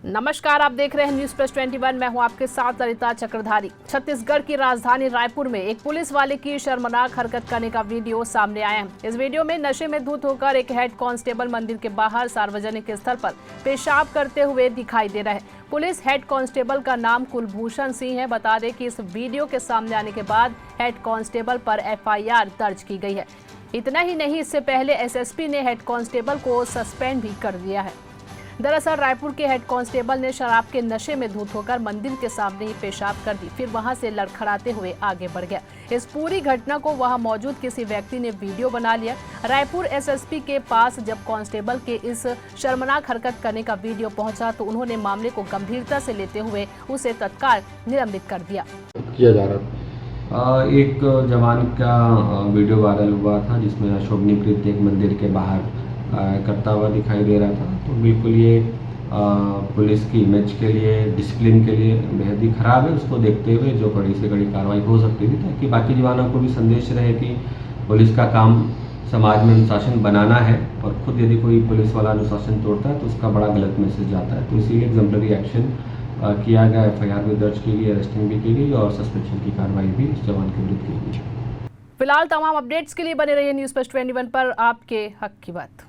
नमस्कार, आप देख रहे हैं न्यूज प्लस 21। मैं हूं आपके साथ ललिता चक्रधारी। छत्तीसगढ़ की राजधानी रायपुर में एक पुलिस वाले की शर्मनाक हरकत करने का वीडियो सामने आया है। इस वीडियो में नशे में धुत होकर एक हेड कांस्टेबल मंदिर के बाहर सार्वजनिक स्थल पर पेशाब करते हुए दिखाई दे रहे हैं। पुलिस हेड कांस्टेबल का नाम कुलभूषण सिंह है। बता दें कि इस वीडियो के सामने आने के बाद हेड कांस्टेबल पर FIR दर्ज की गई है। इतना ही नहीं, इससे पहले SSP ने हेड कांस्टेबल को सस्पेंड भी कर दिया है। दरअसल रायपुर के हेड कांस्टेबल ने शराब के नशे में धुत होकर मंदिर के सामने ही पेशाब कर दी, फिर वहां से लड़खड़ाते हुए आगे बढ़ गया। इस पूरी घटना को वहां मौजूद किसी व्यक्ति ने वीडियो बना लिया। रायपुर SSP के पास जब कांस्टेबल के इस शर्मनाक हरकत करने का वीडियो पहुंचा तो उन्होंने मामले को गंभीरता से लेते हुए उसे तत्काल निलंबित कर दिया। किया जा रहा एक जवान का वीडियो वायरल हुआ था जिसमें अशोभनीकृत एक मंदिर के बाहर करता हुआ दिखाई दे रहा था। तो बिल्कुल ये पुलिस की इमेज के लिए, डिसिप्लिन के लिए बेहद ही खराब है। उसको देखते हुए जो कड़ी से कड़ी कार्रवाई हो सकती थी, ताकि बाकी जवानों को भी संदेश रहे कि पुलिस का काम समाज में अनुशासन बनाना है, और खुद यदि कोई पुलिस वाला अनुशासन तोड़ता है तो उसका बड़ा गलत मैसेज जाता है। तो इसीलिए एग्जाम्पलरी एक्शन किया गया, FIR भी दर्ज की गई, अरेस्टिंग भी की गई और सस्पेंशन की कार्रवाई भी इस जवान के विरुद्ध की गई। फिलहाल तमाम अपडेट्स के लिए बने रहिए न्यूज प्लस 21 पर। आपके हक की बात।